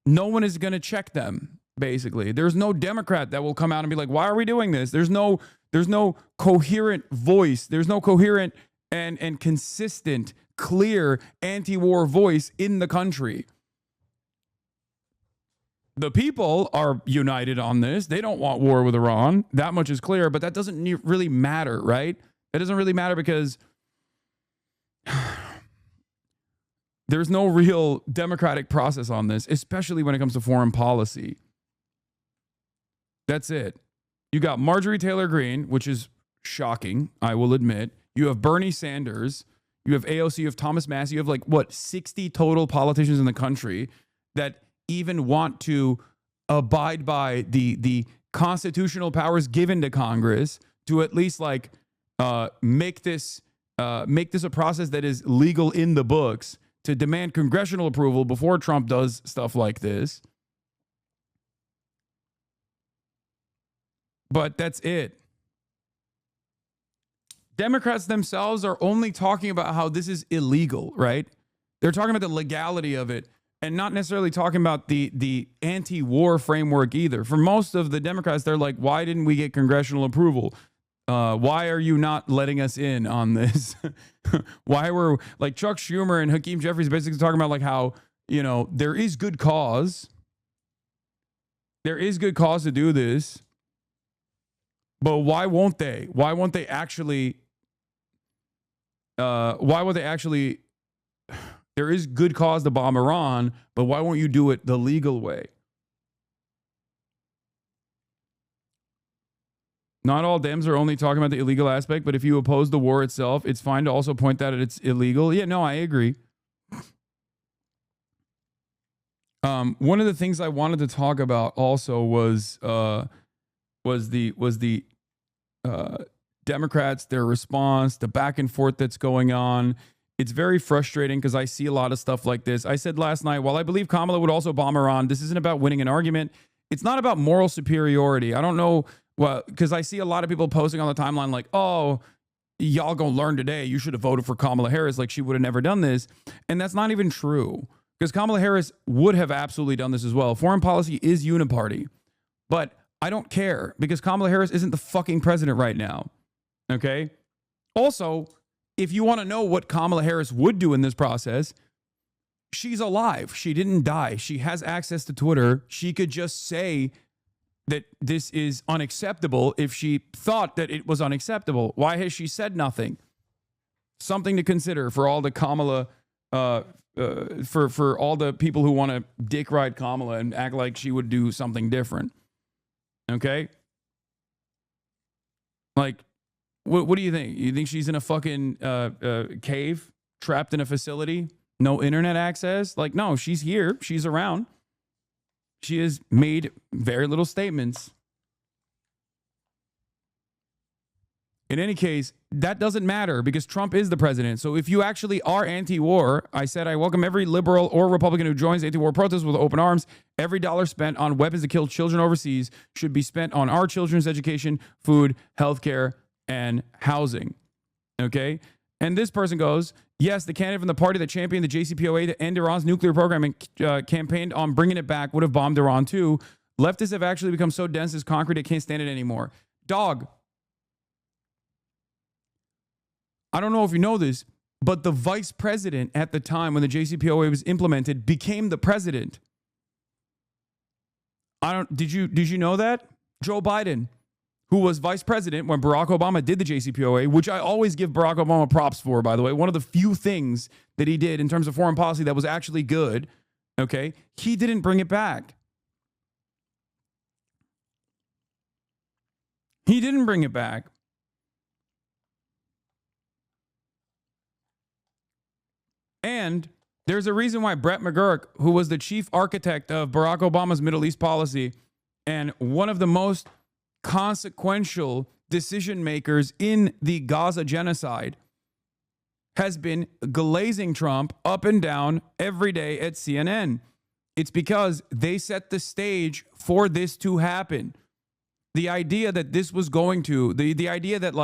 no one is going to check them, basically. There's no Democrat that will come out and be like, why are we doing this? There's no coherent voice. There's no coherent and consistent, clear anti-war voice in the country. The people are united on this. They don't want war with Iran. That much is clear, but that doesn't really matter, right? It doesn't really matter because there's no real democratic process on this, especially when it comes to foreign policy. That's it. You got Marjorie Taylor Greene, which is shocking, I will admit. You have Bernie Sanders. You have AOC. You have Thomas Massie. You have 60 total politicians in the country that even want to abide by the constitutional powers given to Congress to at least make this a process that is legal in the books, to demand congressional approval before Trump does stuff like this. But that's it. Democrats themselves are only talking about how this is illegal, right? They're talking about the legality of it and not necessarily talking about the anti-war framework either. For most of the Democrats, they're like, why didn't we get congressional approval? Why are you not letting us in on this? Why were Chuck Schumer and Hakeem Jeffries basically talking about how, there is good cause. There is good cause to do this. But why won't they? Why won't they actually? Why would they actually? There is good cause to bomb Iran, but why won't you do it the legal way? Not all Dems are only talking about the illegal aspect, but if you oppose the war itself, it's fine to also point that it's illegal. Yeah, no, I agree. One of the things I wanted to talk about also was the Democrats, their response, the back and forth that's going on. It's very frustrating because I see a lot of stuff like this. I said last night, while I believe Kamala would also bomb Iran, this isn't about winning an argument. It's not about moral superiority. I don't know, because I see a lot of people posting on the timeline like, oh, y'all gonna learn today. You should have voted for Kamala Harris. She would have never done this. And that's not even true, because Kamala Harris would have absolutely done this as well. Foreign policy is uniparty. But I don't care, because Kamala Harris isn't the fucking president right now. Okay? Also, if you want to know what Kamala Harris would do in this process, she's alive. She didn't die. She has access to Twitter. She could just say that this is unacceptable if she thought that it was unacceptable. Why has she said nothing? Something to consider for all the Kamala, for all the people who want to dick ride Kamala and act like she would do something different. Okay? What do you think? You think she's in a fucking cave, trapped in a facility, no internet access? No, she's here. She's around. She has made very little statements. In any case, that doesn't matter because Trump is the president. So if you actually are anti-war, I said I welcome every liberal or Republican who joins anti-war protests with open arms. Every dollar spent on weapons to kill children overseas should be spent on our children's education, food, healthcare, and housing. Okay? And this person goes, yes, the candidate from the party that championed the JCPOA to end Iran's nuclear program and campaigned on bringing it back would have bombed Iran too. Leftists have actually become so dense as concrete, they can't stand it anymore. Dog. I don't know if you know this, but the vice president at the time when the JCPOA was implemented became the president. Did you know that? Joe Biden, who was vice president when Barack Obama did the JCPOA, which I always give Barack Obama props for, by the way. One of the few things that he did in terms of foreign policy that was actually good, okay? He didn't bring it back. He didn't bring it back. And there's a reason why Brett McGurk, who was the chief architect of Barack Obama's Middle East policy and one of the most consequential decision makers in the Gaza genocide, has been glazing Trump up and down every day at CNN. It's because they set the stage for this to happen. The idea that this was going to, the idea that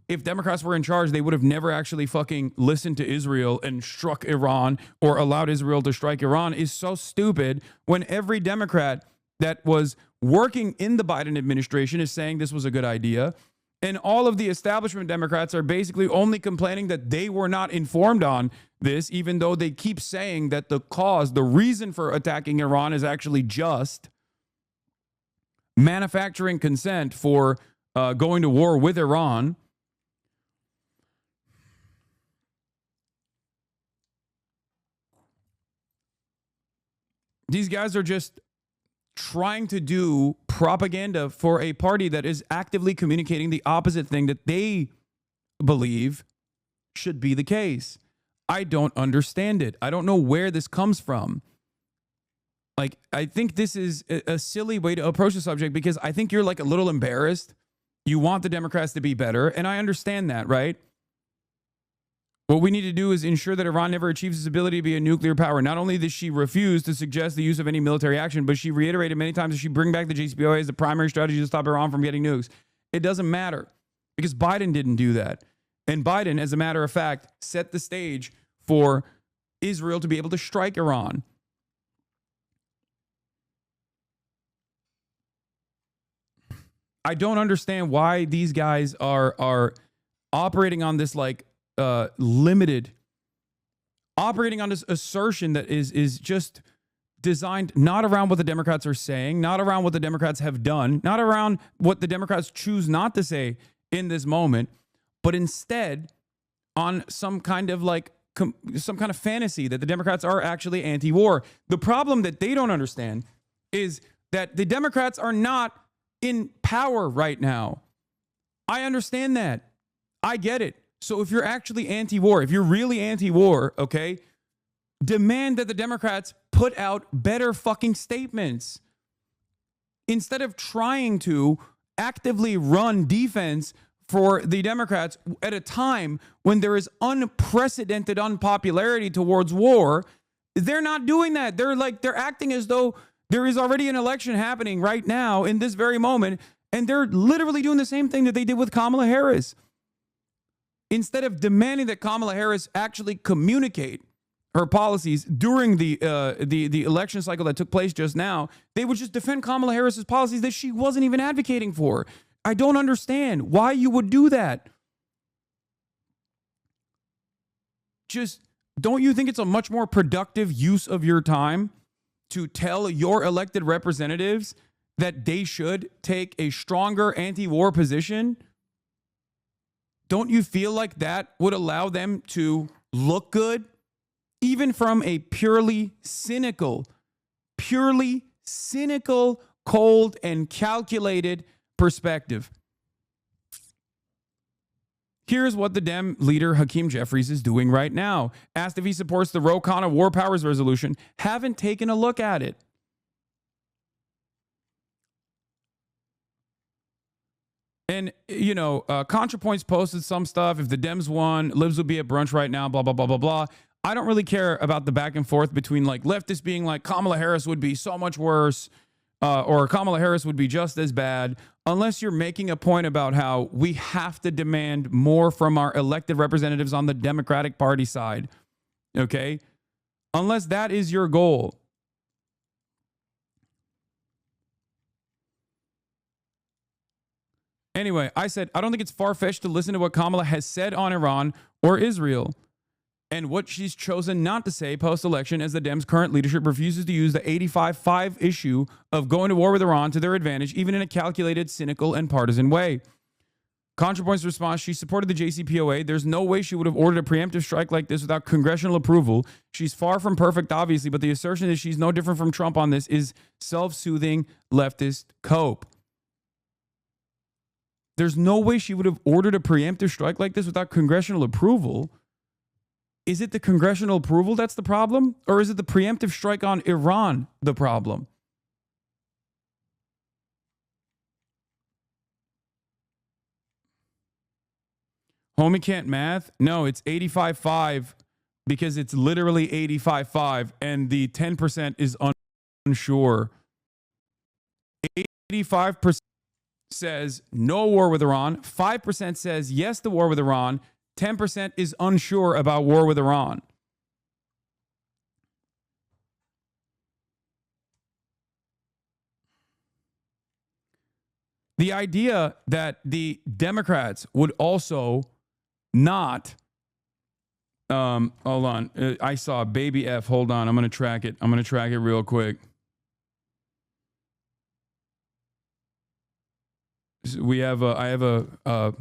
if Democrats were in charge, they would have never actually fucking listened to Israel and struck Iran or allowed Israel to strike Iran is so stupid when every Democrat that was working in the Biden administration is saying this was a good idea. And all of the establishment Democrats are basically only complaining that they were not informed on this, even though they keep saying that the reason for attacking Iran is actually just manufacturing consent for going to war with Iran. These guys are just trying to do propaganda for a party that is actively communicating the opposite thing that they believe should be the case. I don't understand it. I don't know where this comes from. Like, I think this is a silly way to approach the subject because I think you're like a little embarrassed. You want the Democrats to be better, and I understand that, right? What we need to do is ensure that Iran never achieves its ability to be a nuclear power. Not only did she refuse to suggest the use of any military action, but she reiterated many times that she bring back the JCPOA as the primary strategy to stop Iran from getting nukes. It doesn't matter because Biden didn't do that. And Biden, as a matter of fact, set the stage for Israel to be able to strike Iran. I don't understand why these guys are operating on this like limited, operating on this assertion that is just designed not around what the Democrats are saying, not around what the Democrats have done, not around what the Democrats choose not to say in this moment, but instead on some kind of like some kind of fantasy that the Democrats are actually anti-war. The problem that they don't understand is that the Democrats are not in power right now. I understand that. I get it. So if you're actually anti-war, if you're really anti-war, okay, demand that the Democrats put out better fucking statements. Instead of trying to actively run defense for the Democrats at a time when there is unprecedented unpopularity towards war, they're not doing that. They're acting as though there is already an election happening right now in this very moment, and they're literally doing the same thing that they did with Kamala Harris. Instead of demanding that Kamala Harris actually communicate her policies during the election cycle that took place just now, they would just defend Kamala Harris's policies that she wasn't even advocating for. I don't understand why you would do that. Just, don't you think it's a much more productive use of your time to tell your elected representatives that they should take a stronger anti-war position? Don't you feel like that would allow them to look good? Even from a purely cynical, cold, and calculated perspective. Here's what the Dem leader Hakeem Jeffries is doing right now. Asked if he supports the Ro Khanna War Powers Resolution. Haven't taken a look at it. And, you know, ContraPoints posted some stuff. If the Dems won, Libs would be at brunch right now, blah, blah, blah, blah, blah. I don't really care about the back and forth between like leftists being like Kamala Harris would be so much worse or Kamala Harris would be just as bad, unless you're making a point about how we have to demand more from our elected representatives on the Democratic Party side. Okay? Unless that is your goal. Anyway, I said, I don't think it's far-fetched to listen to what Kamala has said on Iran or Israel and what she's chosen not to say post-election as the Dems' current leadership refuses to use the 85-5 issue of going to war with Iran to their advantage, even in a calculated, cynical, and partisan way. ContraPoint's response, she supported the JCPOA. There's no way she would have ordered a preemptive strike like this without congressional approval. She's far from perfect, obviously, but the assertion that she's no different from Trump on this is self-soothing leftist cope. There's no way she would have ordered a preemptive strike like this without congressional approval. Is it the congressional approval that's the problem? Or is it the preemptive strike on Iran the problem? Homie can't math? No, it's 85.5 because it's literally 85.5 and the 10% is unsure. 85%. says no war with Iran. 5% says yes to war with Iran. 10% is unsure about war with Iran. The idea that the Democrats would also not, hold on, I saw baby F. Hold on, I'm going to track it. I'm going to track it real quick. We have I have a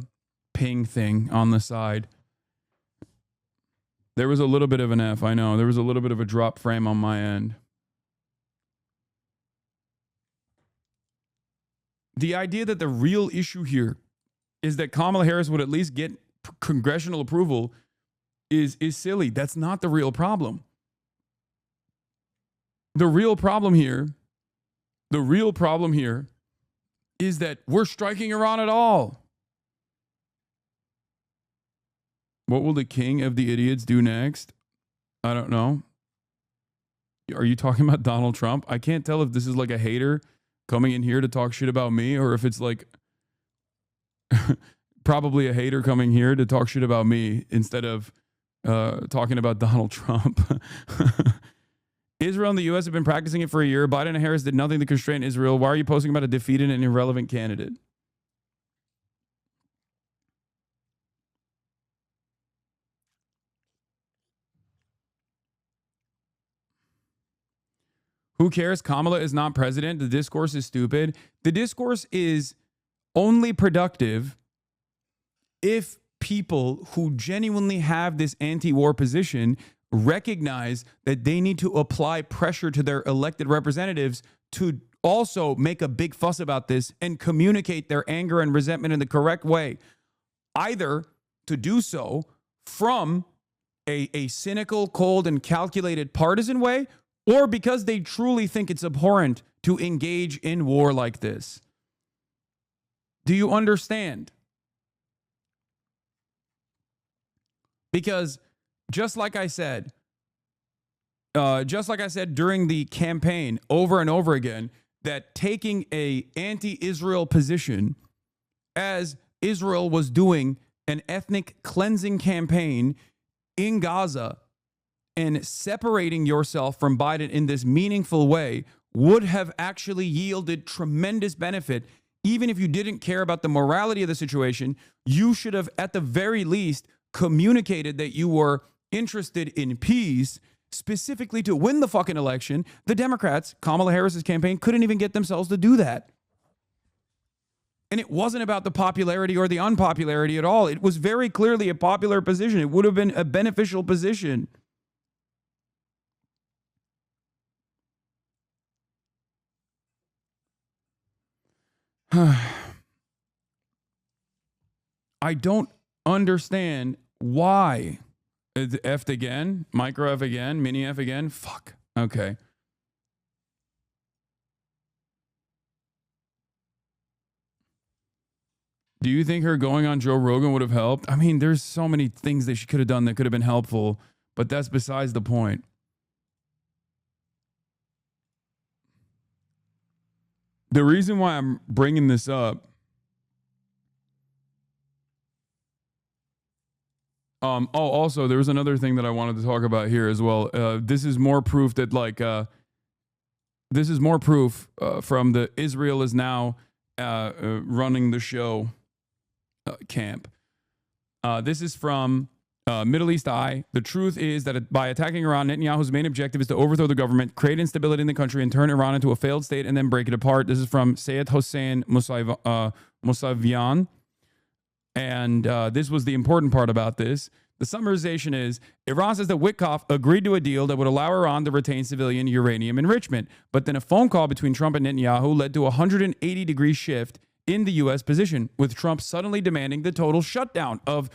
ping thing on the side. There was a little bit of an F. I know there was a little bit of a drop frame on my end. The idea that the real issue here is that Kamala Harris would at least get congressional approval is silly. That's not the real problem. The real problem here is that we're striking Iran at all. What will the king of the idiots do next? I don't know. Are you talking about Donald Trump? I can't tell if this is like a hater coming in here to talk shit about me, or if it's like probably a hater coming here to talk shit about me instead of talking about Donald Trump. Israel and the U.S. have been practicing it for a year. Biden and Harris did nothing to constrain Israel. Why are you posting about a defeated and irrelevant candidate? Who cares? Kamala is not president. The discourse is stupid. The discourse is only productive if people who genuinely have this anti-war position recognize that they need to apply pressure to their elected representatives to also make a big fuss about this and communicate their anger and resentment in the correct way. Either to do so from a cynical, cold, and calculated partisan way, or because they truly think it's abhorrent to engage in war like this. Do you understand? Because just like I said during the campaign over and over again, that taking a anti-Israel position as Israel was doing an ethnic cleansing campaign in Gaza and separating yourself from Biden in this meaningful way would have actually yielded tremendous benefit. Even if you didn't care about the morality of the situation, you should have at the very least communicated that you were interested in peace, specifically to win the fucking election. The Democrats, Kamala Harris's campaign, couldn't even get themselves to do that. And it wasn't about the popularity or the unpopularity at all. It was very clearly a popular position. It would have been a beneficial position. I don't understand why. F'd again? Micro F again? Mini F again? Fuck. Okay. Do you think her going on Joe Rogan would have helped? I mean, there's so many things that she could have done that could have been helpful, but that's besides the point. The reason why I'm bringing this up, also, there was another thing that I wanted to talk about here as well. This is more proof that, from the Israel is now running the show camp. This is from Middle East Eye. The truth is that by attacking Iran, Netanyahu's main objective is to overthrow the government, create instability in the country, and turn Iran into a failed state and then break it apart. This is from Sayed Hossein Mousavian. And this was the important part about this. The summarization is, Iran says that Witkoff agreed to a deal that would allow Iran to retain civilian uranium enrichment. But then a phone call between Trump and Netanyahu led to a 180-degree shift in the U.S. position, with Trump suddenly demanding the total shutdown of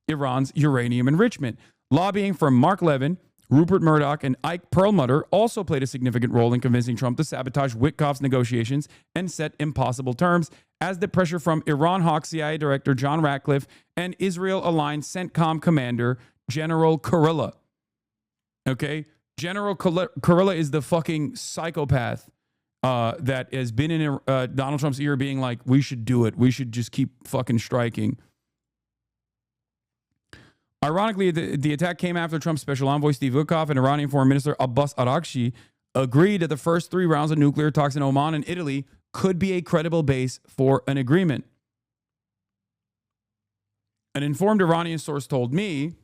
Iran's uranium enrichment. Lobbying from Mark Levin, Rupert Murdoch, and Ike Perlmutter also played a significant role in convincing Trump to sabotage Witkoff's negotiations and set impossible terms, as the pressure from Iran hawk CIA Director John Ratcliffe and Israel-aligned CENTCOM Commander General Kurilla. Okay? General Kurilla is the fucking psychopath that has been in Donald Trump's ear being like, we should do it. We should just keep fucking striking. Ironically, the attack came after Trump's special envoy Steve Witkoff and Iranian Foreign Minister Abbas Araghchi agreed that the first 3 rounds of nuclear talks in Oman and Italy could be a credible base for an agreement. An informed Iranian source told me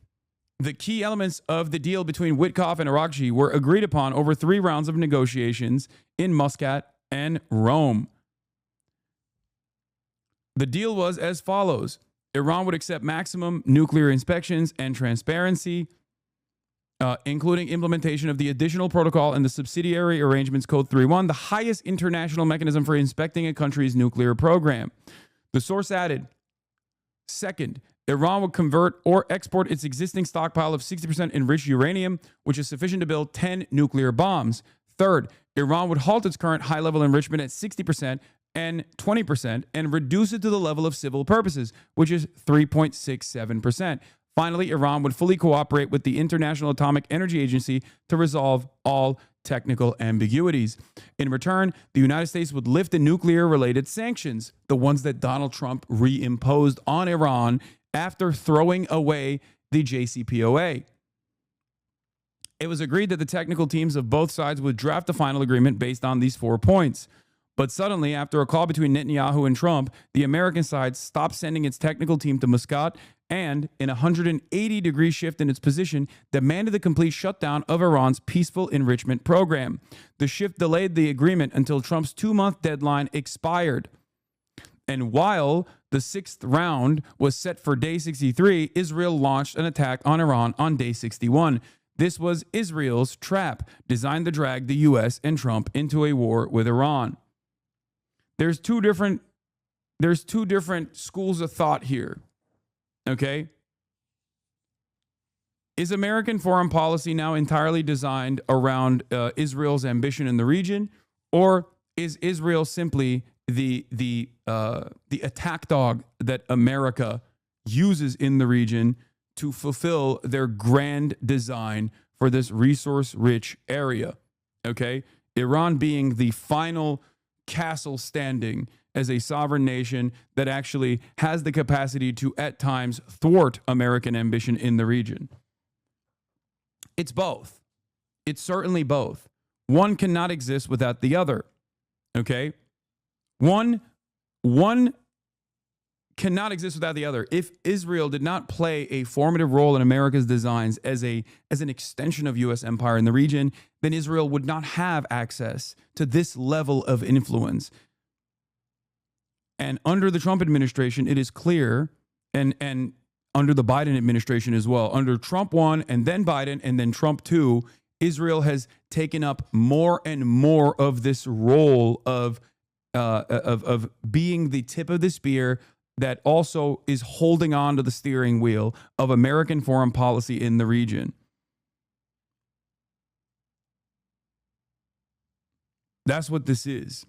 the key elements of the deal between Witkoff and Araghchi were agreed upon over 3 rounds of negotiations in Muscat and Rome. The deal was as follows. Iran would accept maximum nuclear inspections and transparency, including implementation of the additional protocol and the subsidiary arrangements Code 3.1, the highest international mechanism for inspecting a country's nuclear program. The source added, second, Iran would convert or export its existing stockpile of 60% enriched uranium, which is sufficient to build 10 nuclear bombs. Third, Iran would halt its current high-level enrichment at 60% and 20% and reduce it to the level of civil purposes, which is 3.67%. Finally, Iran would fully cooperate with the International Atomic Energy Agency to resolve all technical ambiguities. In return, the United States would lift the nuclear-related sanctions, the ones that Donald Trump reimposed on Iran after throwing away the JCPOA. It was agreed that the technical teams of both sides would draft the final agreement based on these 4 points. But suddenly, after a call between Netanyahu and Trump, the American side stopped sending its technical team to Muscat and, in a 180-degree shift in its position, demanded the complete shutdown of Iran's peaceful enrichment program. The shift delayed the agreement until Trump's 2-month deadline expired. And while the 6th round was set for day 63, Israel launched an attack on Iran on day 61. This was Israel's trap, designed to drag the U.S. and Trump into a war with Iran. There's two different schools of thought here, okay? Is American foreign policy now entirely designed around Israel's ambition in the region, or is Israel simply the attack dog that America uses in the region to fulfill their grand design for this resource-rich area? Okay, Iran being the final castle standing as a sovereign nation that actually has the capacity to, at times, thwart American ambition in the region. It's both. It's certainly both. One cannot exist without the other. Okay? One cannot exist without the other. If Israel did not play a formative role in America's designs as an extension of U.S. empire in the region, then Israel would not have access to this level of influence. And under the Trump administration, it is clear, and under the Biden administration as well, under Trump 1 and then Biden and then Trump 2, Israel has taken up more and more of this role of being the tip of the spear that also is holding on to the steering wheel of American foreign policy in the region. That's what this is.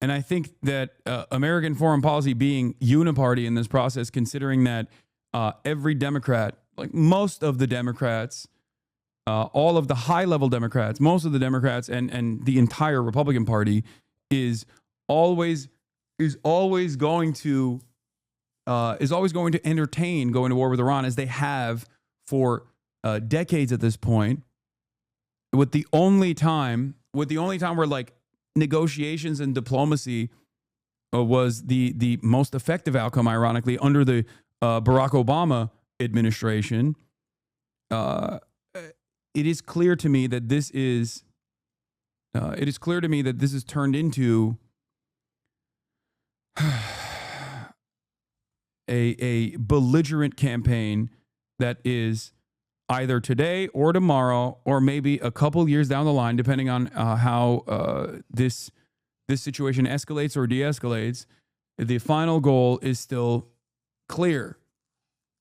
And I think that American foreign policy being uniparty in this process, considering that every Democrat, like most of the Democrats, all of the high-level Democrats, most of the Democrats and the entire Republican Party is always going to entertain going to war with Iran, as they have for decades at this point. With the only time where like negotiations and diplomacy was the most effective outcome, ironically, under the Barack Obama administration. It is clear to me that this is turned into a belligerent campaign that is either today or tomorrow, or maybe a couple years down the line, depending on how this situation escalates or de-escalates. The final goal is still clear: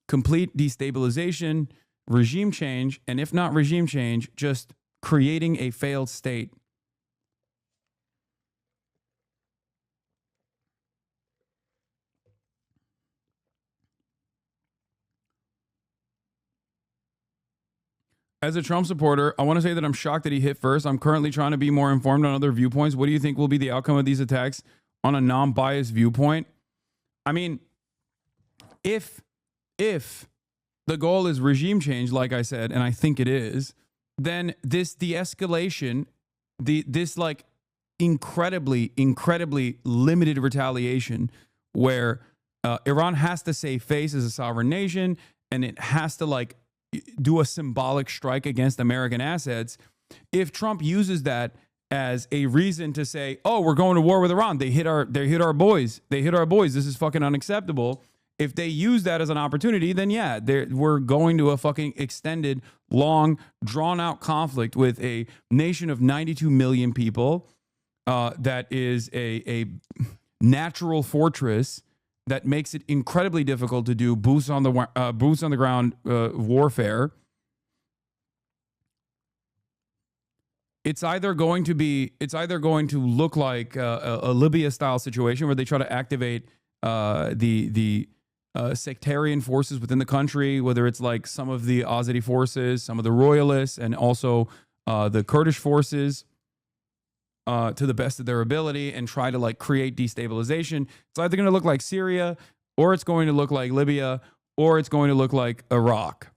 complete destabilization, regime change, and if not regime change, just creating a failed state. As a Trump supporter, I want to say that I'm shocked that he hit first. I'm currently trying to be more informed on other viewpoints. What do you think will be the outcome of these attacks on a non-biased viewpoint? I mean, if the goal is regime change, like I said, and I think it is, then this de-escalation, this like incredibly limited retaliation where Iran has to save face as a sovereign nation and it has to like do a symbolic strike against American assets. If Trump uses that as a reason to say, "Oh, we're going to war with Iran. They hit our boys. They hit our boys. This is fucking unacceptable." If they use that as an opportunity, then yeah, we're going to a fucking extended, long, drawn-out conflict with a nation of 92 million people that is a natural fortress that makes it incredibly difficult to do boots on the ground warfare. It's either going to look like a Libya-style situation where they try to activate the sectarian forces within the country, whether it's like some of the Azadi forces, some of the royalists, and also the Kurdish forces, to the best of their ability, and try to like create destabilization. It's either going to look like Syria, or it's going to look like Libya, or it's going to look like Iraq.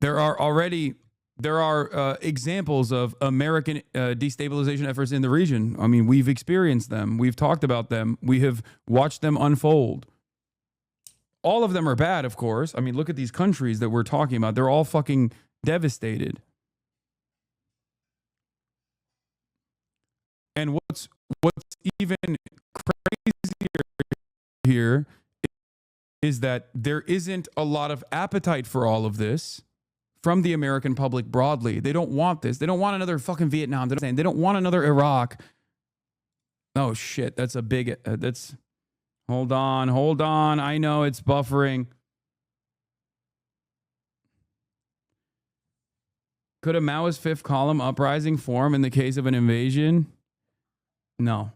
There are examples of American destabilization efforts in the region. I mean, we've experienced them. We've talked about them. We have watched them unfold. All of them are bad, of course. I mean, look at these countries that we're talking about. They're all fucking devastated. And what's even crazier here is that there isn't a lot of appetite for all of this from the American public broadly. They don't want this. They don't want another fucking Vietnam. They don't want another Iraq. Oh shit, that's a big, hold on. I know it's buffering. Could a Maoist fifth column uprising form in the case of an invasion? No.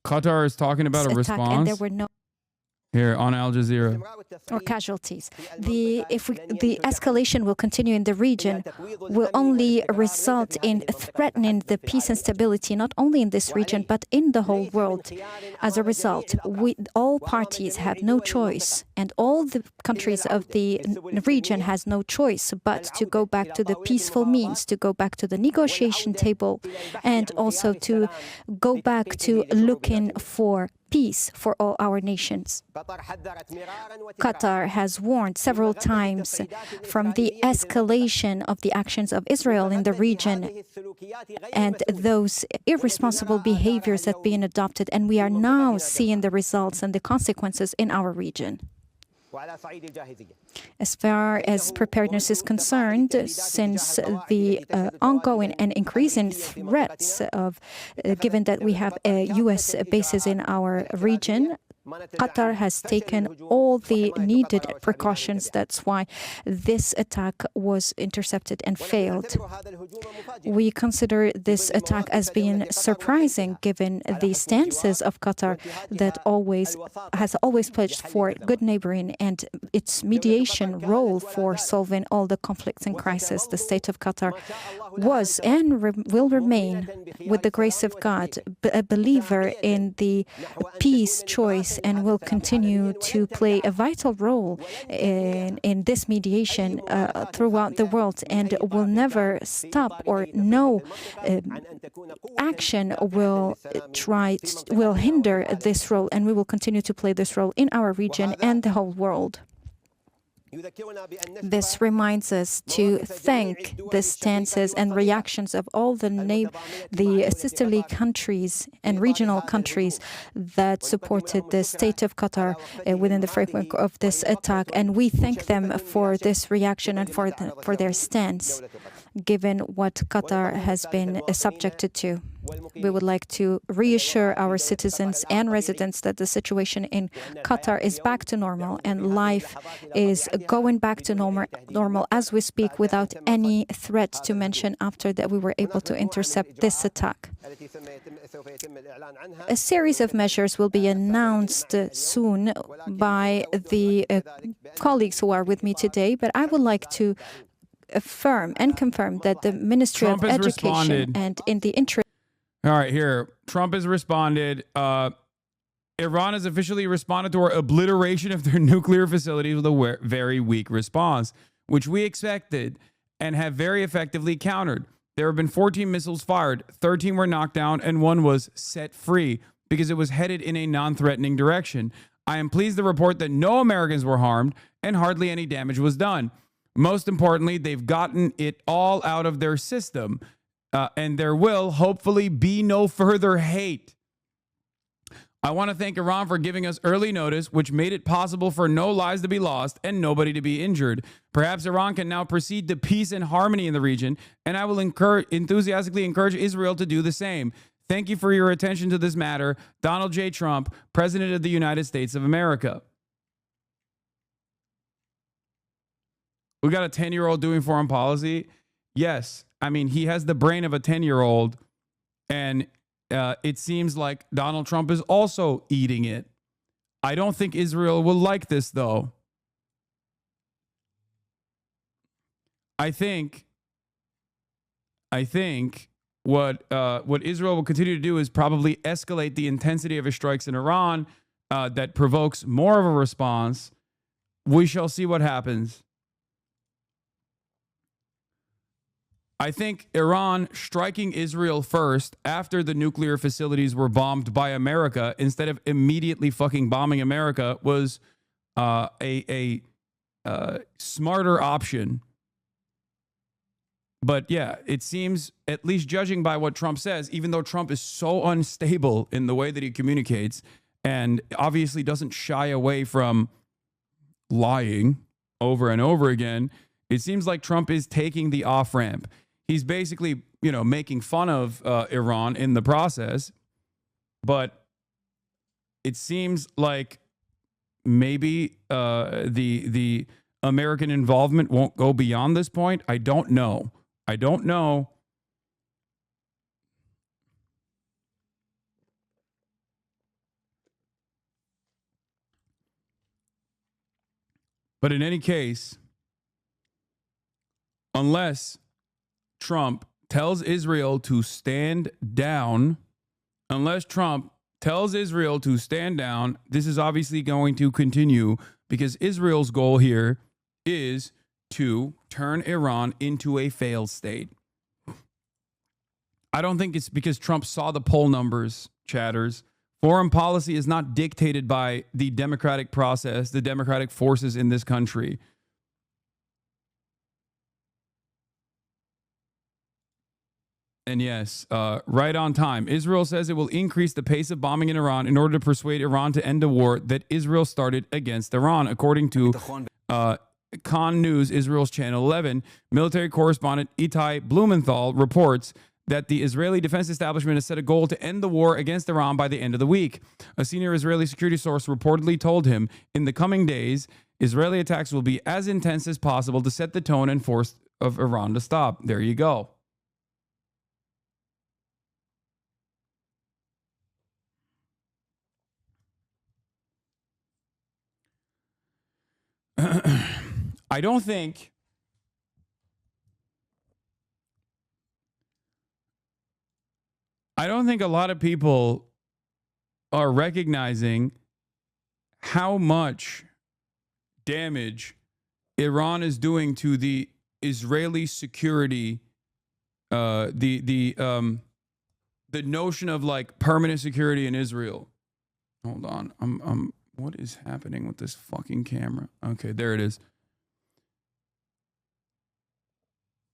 Qatar is talking about a response. And there were no here on Al Jazeera. Or casualties. The escalation will continue in the region will only result in threatening the peace and stability, not only in this region, but in the whole world. As a result, all parties have no choice, and all the countries of the region has no choice but to go back to the peaceful means, to go back to the negotiation table, and also to go back to looking for peace for all our nations. Qatar has warned several times from the escalation of the actions of Israel in the region and those irresponsible behaviors that are being adopted, and we are now seeing the results and the consequences in our region. As far as preparedness is concerned, since the ongoing and increasing threats of, given that we have U.S. bases in our region, Qatar has taken all the needed precautions. That's why this attack was intercepted and failed. We consider this attack as being surprising, given the stances of Qatar that has always pledged for good neighboring and its mediation role for solving all the conflicts and crises. The state of Qatar was and will remain, with the grace of God, a believer in the peace choice, and will continue to play a vital role in this mediation throughout the world, and will never stop, or no action will hinder this role, and we will continue to play this role in our region and the whole world. This reminds us to thank the stances and reactions of all the sisterly countries and regional countries that supported the state of Qatar within the framework of this attack, and we thank them for this reaction and for their stance. given what Qatar has been subjected to. We would like to reassure our citizens and residents that the situation in Qatar is back to normal and life is going back to normal as we speak, without any threat to mention after that we were able to intercept this attack. A series of measures will be announced soon by the colleagues who are with me today, but I would like to affirm and confirm that the Ministry of Education and in the interest. All right, here. Trump has responded. Iran has officially responded to our obliteration of their nuclear facilities with a very weak response, which we expected and have very effectively countered. There have been 14 missiles fired, 13 were knocked down, and 1 was set free because it was headed in a non-threatening direction. I am pleased to report that no Americans were harmed and hardly any damage was done. Most importantly, they've gotten it all out of their system. And there will hopefully be no further hate. I want to thank Iran for giving us early notice, which made it possible for no lives to be lost and nobody to be injured. Perhaps Iran can now proceed to peace and harmony in the region, and I will enthusiastically encourage Israel to do the same. Thank you for your attention to this matter. Donald J. Trump, President of the United States of America. We got a 10-year-old doing foreign policy. Yes. I mean, he has the brain of a 10-year-old, and it seems like Donald Trump is also eating it. I don't think Israel will like this, though. I think what Israel will continue to do is probably escalate the intensity of his strikes in Iran that provokes more of a response. We shall see what happens. I think Iran striking Israel first after the nuclear facilities were bombed by America instead of immediately fucking bombing America was a smarter option. But yeah, it seems, at least judging by what Trump says, even though Trump is so unstable in the way that he communicates and obviously doesn't shy away from lying over and over again, it seems like Trump is taking the off-ramp. He's basically, making fun of Iran in the process, but it seems like maybe the American involvement won't go beyond this point. I don't know. But in any case, unless Trump tells Israel to stand down, this is obviously going to continue because Israel's goal here is to turn Iran into a failed state. I don't think it's because Trump saw the poll numbers, chatters. Foreign policy is not dictated by the democratic process, the democratic forces in this country. And yes, right on time. Israel says it will increase the pace of bombing in Iran in order to persuade Iran to end a war that Israel started against Iran. According to Khan News, Israel's Channel 11, military correspondent Itai Blumenthal reports that the Israeli defense establishment has set a goal to end the war against Iran by the end of the week. A senior Israeli security source reportedly told him, in the coming days, Israeli attacks will be as intense as possible to set the tone and force of Iran to stop. There you go. I don't think a lot of people are recognizing how much damage Iran is doing to the Israeli security, the notion of like permanent security in Israel. Hold on, what is happening with this fucking camera? Okay, there it is.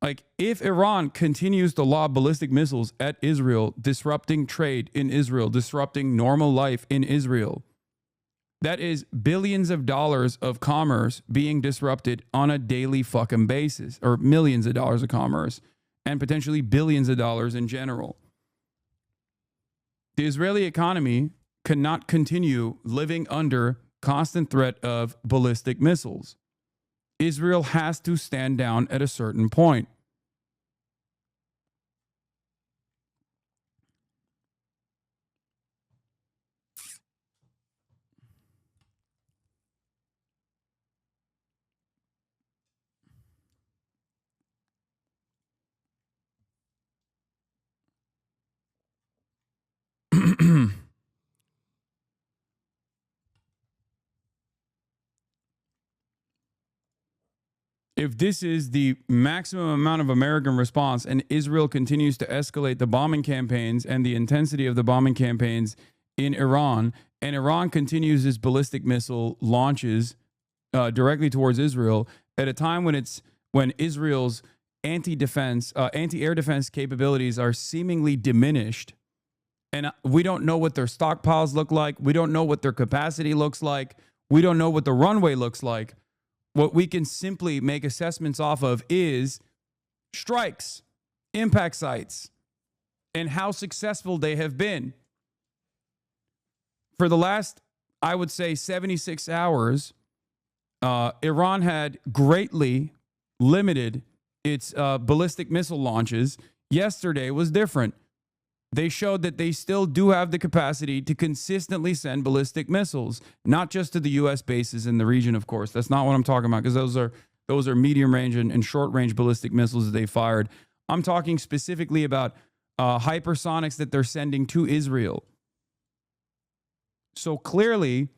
Like, if Iran continues to lob ballistic missiles at Israel, disrupting trade in Israel, disrupting normal life in Israel, that is billions of dollars of commerce being disrupted on a daily fucking basis, or millions of dollars of commerce. and potentially billions of dollars in general. The Israeli economy cannot continue living under constant threat of ballistic missiles. Israel has to stand down at a certain point. If this is the maximum amount of American response and Israel continues to escalate the bombing campaigns and the intensity of the bombing campaigns in Iran, and Iran continues its ballistic missile launches directly towards Israel at a time when Israel's anti-air defense capabilities are seemingly diminished, and we don't know what their stockpiles look like, we don't know what their capacity looks like, we don't know what the runway looks like. What we can simply make assessments off of is strikes, impact sites, and how successful they have been. For the last, I would say, 76 hours, Iran had greatly limited its ballistic missile launches. Yesterday was different. They showed that they still do have the capacity to consistently send ballistic missiles, not just to the U.S. bases in the region, of course. That's not what I'm talking about, because those are medium range and short range ballistic missiles that they fired. I'm talking specifically about hypersonics that they're sending to Israel. So clearly,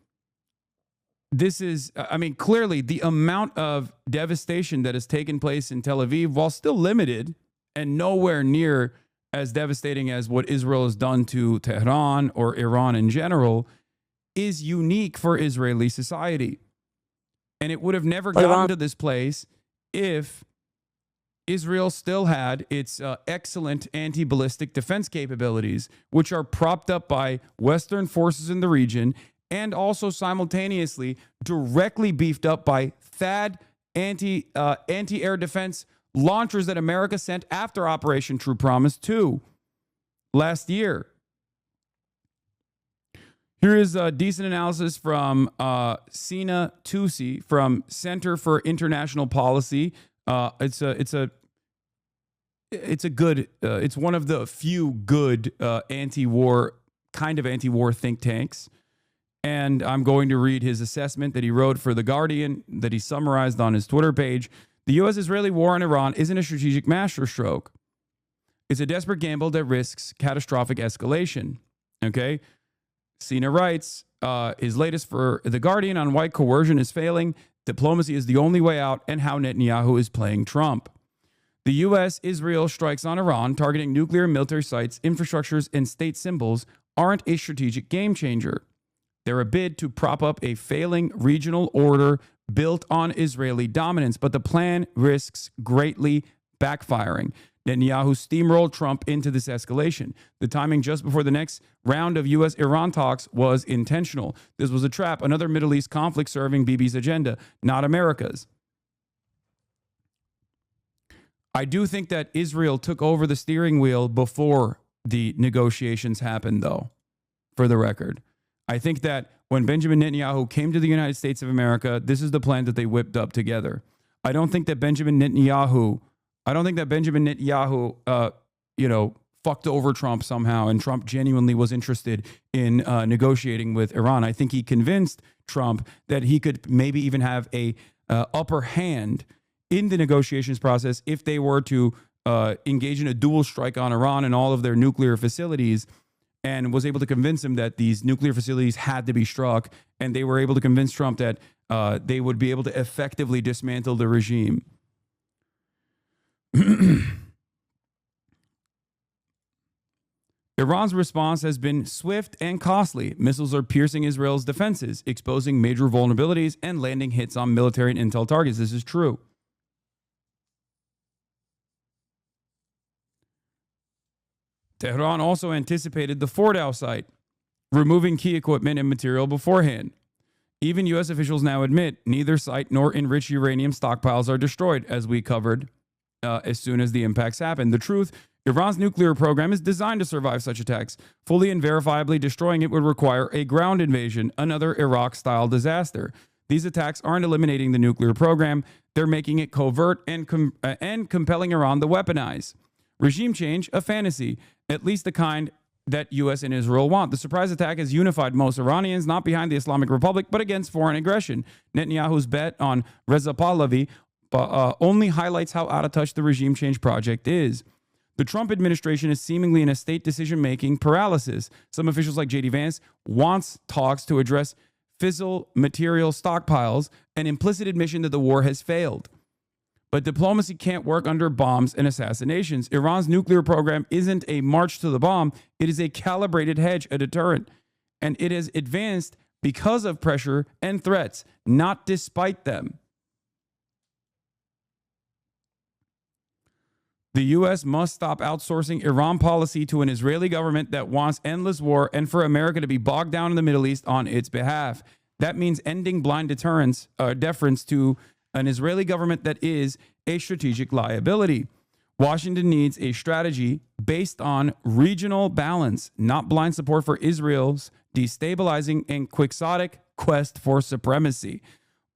clearly the amount of devastation that has taken place in Tel Aviv, while still limited and nowhere near as devastating as what Israel has done to Tehran or Iran in general, is unique for Israeli society. And it would have never gotten to this place if Israel still had its excellent anti-ballistic defense capabilities, which are propped up by Western forces in the region and also simultaneously directly beefed up by THAAD anti-air defense launchers that America sent after Operation True Promise 2 last year. Here is a decent analysis from Sina Tusi from Center for International Policy. It's one of the few good anti-war think tanks. And I'm going to read his assessment that he wrote for The Guardian, that he summarized on his Twitter page. The U.S.-Israeli war in Iran isn't a strategic masterstroke. It's a desperate gamble that risks catastrophic escalation. Okay? Sina writes, his latest for The Guardian on why coercion is failing, diplomacy is the only way out, and how Netanyahu is playing Trump. The U.S.-Israel strikes on Iran, targeting nuclear and military sites, infrastructures, and state symbols, aren't a strategic game changer. They're a bid to prop up a failing regional order built on Israeli dominance, but the plan risks greatly backfiring. Netanyahu steamrolled Trump into this escalation. The timing just before the next round of U.S.-Iran talks was intentional. This was a trap, another Middle East conflict serving Bibi's agenda, not America's. I do think that Israel took over the steering wheel before the negotiations happened, though, for the record. I think that when Benjamin Netanyahu came to the United States of America, this is the plan that they whipped up together. I don't think that Benjamin Netanyahu, fucked over Trump somehow, and Trump genuinely was interested in negotiating with Iran. I think he convinced Trump that he could maybe even have a upper hand in the negotiations process if they were to engage in a dual strike on Iran and all of their nuclear facilities, and was able to convince him that these nuclear facilities had to be struck, and they were able to convince Trump that they would be able to effectively dismantle the regime. Iran's response has been swift and costly. Missiles are piercing Israel's defenses, exposing major vulnerabilities, and landing hits on military and intel targets. This is true. Tehran also anticipated the Fordow site, removing key equipment and material beforehand. Even U.S. officials now admit neither site nor enriched uranium stockpiles are destroyed, as we covered as soon as the impacts happen. The truth, Iran's nuclear program is designed to survive such attacks. Fully and verifiably destroying it would require a ground invasion, another Iraq-style disaster. These attacks aren't eliminating the nuclear program. They're making it covert and compelling Iran to weaponize. Regime change, a fantasy, at least the kind that U.S. and Israel want. The surprise attack has unified most Iranians, not behind the Islamic Republic, but against foreign aggression. Netanyahu's bet on Reza Pahlavi only highlights how out of touch the regime change project is. The Trump administration is seemingly in a state decision-making paralysis. Some officials like J.D. Vance wants talks to address fissile material stockpiles, an implicit admission that the war has failed. But diplomacy can't work under bombs and assassinations. Iran's nuclear program isn't a march to the bomb. It is a calibrated hedge, a deterrent. And it has advanced because of pressure and threats, not despite them. The U.S. must stop outsourcing Iran policy to an Israeli government that wants endless war and for America to be bogged down in the Middle East on its behalf. That means ending blind deference to an Israeli government that is a strategic liability. Washington needs a strategy based on regional balance, not blind support for Israel's destabilizing and quixotic quest for supremacy.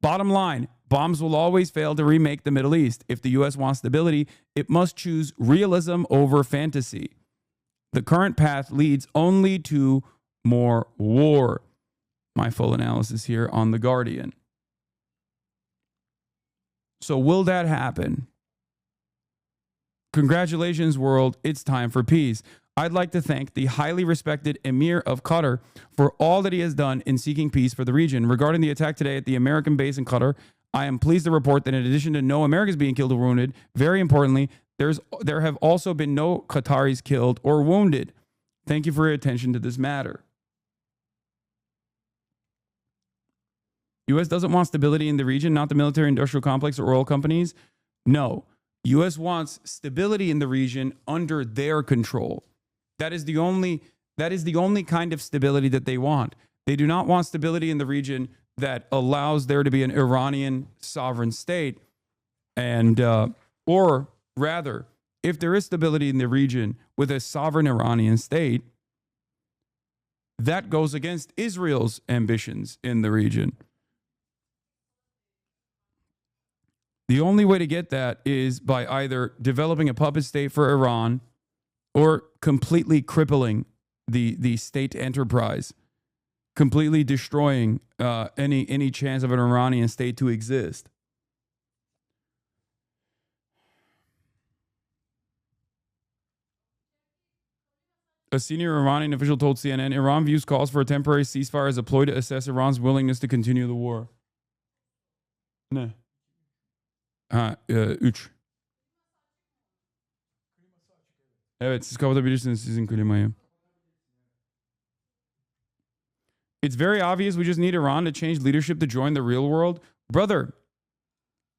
Bottom line, bombs will always fail to remake the Middle East. If the U.S. wants stability, it must choose realism over fantasy. The current path leads only to more war. My full analysis here on The Guardian. So will that happen? Congratulations, world. It's time for peace. I'd like to thank the highly respected Emir of Qatar for all that he has done in seeking peace for the region. Regarding the attack today at the American base in Qatar, I am pleased to report that in addition to no Americans being killed or wounded, very importantly, there have also been no Qataris killed or wounded. Thank you for your attention to this matter. U.S. doesn't want stability in the region, not the military-industrial complex or oil companies. No. U.S. wants stability in the region under their control. That is the only kind of stability that they want. They do not want stability in the region that allows there to be an Iranian sovereign state. And, or rather, if there is stability in the region with a sovereign Iranian state, that goes against Israel's ambitions in the region. The only way to get that is by either developing a puppet state for Iran or completely crippling the state enterprise, completely destroying any chance of an Iranian state to exist. A senior Iranian official told CNN, Iran views calls for a temporary ceasefire as a ploy to assess Iran's willingness to continue the war. No. 3. Evet, siz kapatabilirsiniz sizin klimayı. It's very obvious we just need Iran to change leadership to join the real world. Brother,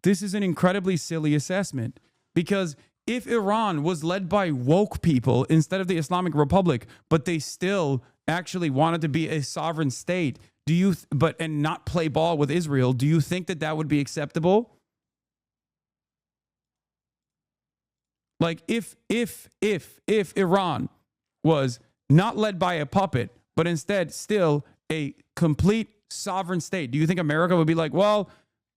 this is an incredibly silly assessment because if Iran was led by woke people instead of the Islamic Republic, but they still actually wanted to be a sovereign state, and not play ball with Israel, do you think that would be acceptable? Like if Iran was not led by a puppet, but instead still a complete sovereign state, do you think America would be like, well,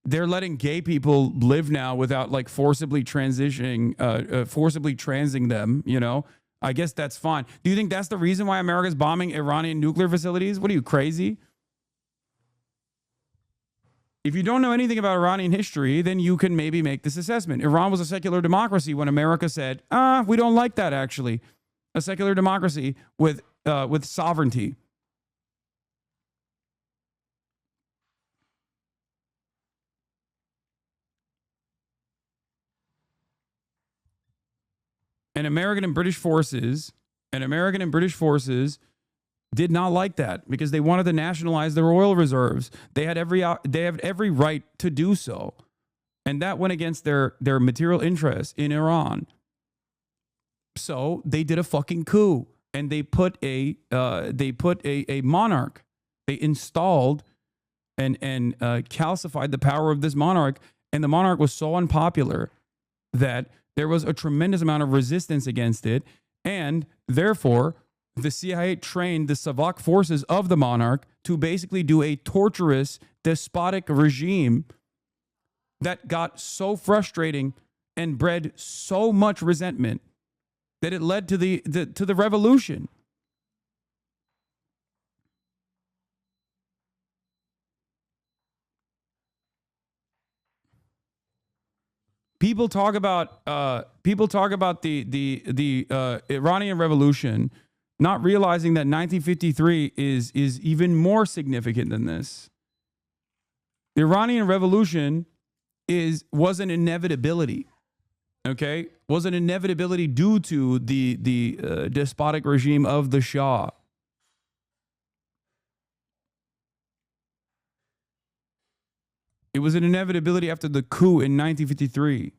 they're letting gay people live now without like forcibly transing them, you know? I guess that's fine. Do you think that's the reason why America's bombing Iranian nuclear facilities? What are you, crazy? If you don't know anything about Iranian history, then you can maybe make this assessment. Iran was a secular democracy when America said, we don't like that, actually. A secular democracy with sovereignty. And American and British forces did not like that because they wanted to nationalize their oil reserves. They have every right to do so. And that went against their material interests in Iran. So they did a fucking coup and they put a monarch. They installed and calcified the power of this monarch, and the monarch was so unpopular that There was a tremendous amount of resistance against it, and therefore the CIA trained the Savak forces of the monarch to basically do a torturous, despotic regime that got so frustrating and bred so much resentment that it led to the revolution. People talk about the Iranian Revolution, not realizing that 1953 is even more significant than this. The Iranian Revolution was an inevitability. Okay, was an inevitability due to the despotic regime of the Shah. It was an inevitability after the coup in 1953.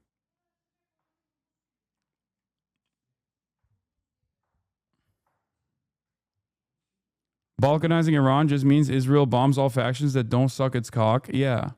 Balkanizing Iran just means Israel bombs all factions that don't suck its cock. Yeah.